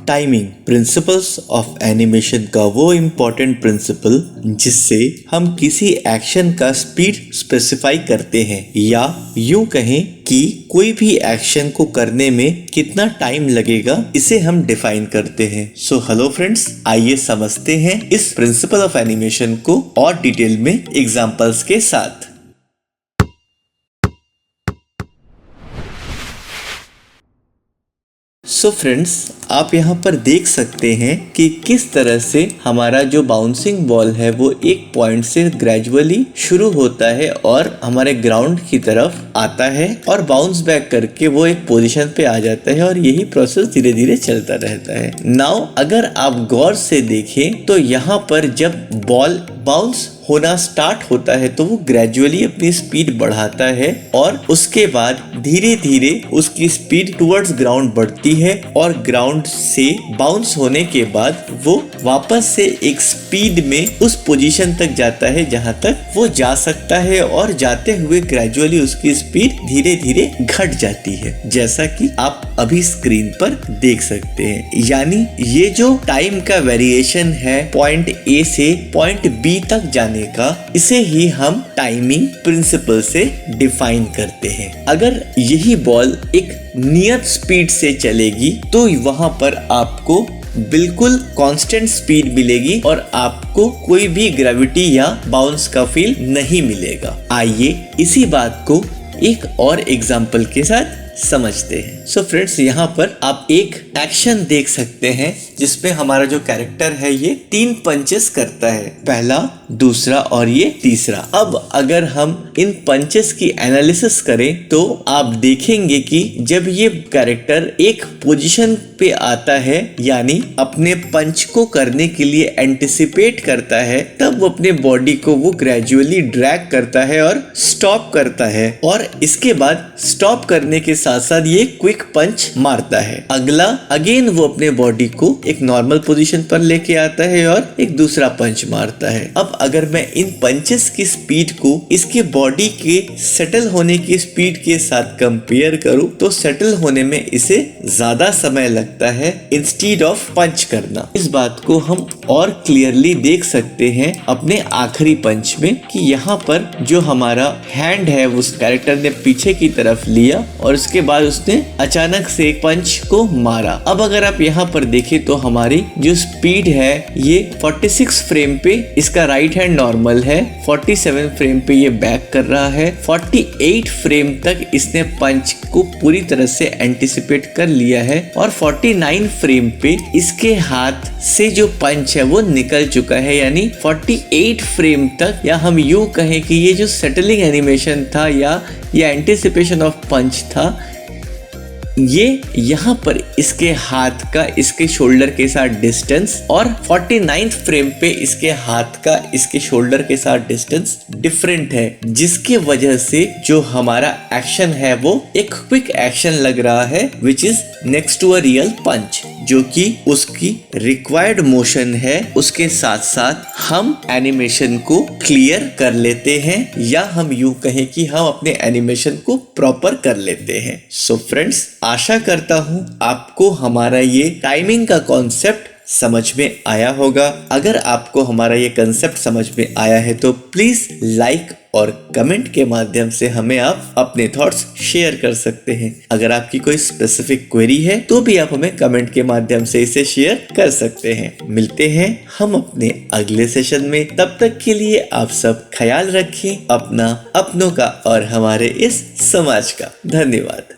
Timing, principles of animation का वो important principal जिससे हम किसी एक्शन का स्पीड स्पेसिफाई करते हैं, या यूं कहें कि कोई भी एक्शन को करने में कितना टाइम लगेगा, इसे हम डिफाइन करते हैं। सो हेलो फ्रेंड्स, आइए समझते हैं इस प्रिंसिपल ऑफ एनिमेशन को और डिटेल में एग्जांपल्स के साथ। सो फ्रेंड्स, आप यहाँ पर देख सकते हैं कि किस तरह से हमारा जो बाउंसिंग बॉल है वो एक पॉइंट से ग्रेजुअली शुरू होता है और हमारे ग्राउंड की तरफ आता है और बाउंस बैक करके वो एक पोजीशन पे आ जाता है और यही प्रोसेस धीरे धीरे चलता रहता है। नाउ अगर आप गौर से देखें तो यहाँ पर जब बॉल बाउंस होना स्टार्ट होता है तो वो ग्रेजुअली अपनी स्पीड बढ़ाता है और उसके बाद धीरे धीरे उसकी स्पीड टुवर्ड्स ग्राउंड बढ़ती है और ग्राउंड से बाउंस होने के बाद वो वापस से एक स्पीड में उस पोजीशन तक जाता है जहां तक वो जा सकता है और जाते हुए ग्रेजुअली उसकी स्पीड धीरे धीरे घट जाती है, जैसा कि आप अभी स्क्रीन पर देख सकते हैं। यानी ये जो टाइम का वेरिएशन है पॉइंट ए से पॉइंट बी तक जाने का, इसे ही हम टाइमिंग प्रिंसिपल से डिफाइन करते हैं। अगर यही बॉल एक नियत स्पीड से चलेगी तो वहां पर आपको बिल्कुल कांस्टेंट स्पीड मिलेगी और आपको कोई भी ग्रेविटी या बाउंस का फील नहीं मिलेगा। आइए इसी बात को एक और एग्जांपल के साथ समझते हैं। सो फ्रेंड्स, यहाँ पर आप एक एक्शन देख सकते हैं जिसमें हमारा जो कैरेक्टर है ये 3 पंचेस करता है, पहला, दूसरा और ये तीसरा। अब अगर हम इन पंचेस की एनालिसिस करें तो आप देखेंगे कि जब ये कैरेक्टर एक पोजीशन पे आता है, यानी अपने पंच को करने के लिए एंटिसिपेट करता है, तब वो अपने बॉडी को वो ग्रेजुअली ड्रैग करता है और स्टॉप करता है और इसके बाद स्टॉप करने के साथ साथ ये क्विक पंच मारता है। अगला अगेन वो अपने बॉडी को एक नॉर्मल पोजीशन पर लेके आता है और एक दूसरा पंच मारता है। अब अगर मैं इन पंचेस की स्पीड को इसके बॉडी के सेटल होने की स्पीड के साथ कंपेयर करूं तो सेटल होने में इसे ज्यादा समय लगता है इंस्टेड ऑफ पंच करना। इस बात को हम और क्लियरली देख सकते हैं अपने आखिरी पंच में कि यहाँ पर जो हमारा हैंड है उस कैरेक्टर ने पीछे की तरफ लिया और उसके बाद उसने अचानक से एक पंच को मारा। अब अगर आप यहाँ पर देखें तो हमारी जो स्पीड है ये 46 फ्रेम पे इसका राइट हैंड नॉर्मल है, 47 फ्रेम पे ये बैक कर रहा है, 48 फ्रेम तक इसने पंच को पूरी तरह से एंटिसिपेट कर लिया है और 49 फ्रेम पे इसके हाथ से जो पंच है वो निकल चुका है। यानी 48 फ्रेम तक, या हम यूं कहें कि ये जो सेटलिंग एनिमेशन था या ये एंटिसिपेशन ऑफ पंच था, ये यहाँ पर इसके हाथ का इसके शोल्डर के साथ डिस्टेंस और 49th फ्रेम पे इसके हाथ का इसके शोल्डर के साथ डिस्टेंस डिफरेंट है, जिसके वजह से जो हमारा एक्शन है वो एक क्विक एक्शन लग रहा है which is next to a real punch, जो कि उसकी रिक्वायर्ड मोशन है। उसके साथ साथ हम एनिमेशन को क्लियर कर लेते हैं या हम यूं कहें कि हम अपने एनिमेशन को प्रॉपर कर लेते हैं। सो फ्रेंड्स, आशा करता हूं आपको हमारा ये टाइमिंग का कॉन्सेप्ट समझ में आया होगा। अगर आपको हमारा ये कंसेप्ट समझ में आया है तो प्लीज लाइक और कमेंट के माध्यम से हमें आप अपने थॉट्स शेयर कर सकते हैं। अगर आपकी कोई स्पेसिफिक क्वेरी है तो भी आप हमें कमेंट के माध्यम से इसे शेयर कर सकते हैं। मिलते हैं हम अपने अगले सेशन में, तब तक के लिए आप सब ख्याल रखें अपना, अपनों का और हमारे इस समाज का। धन्यवाद।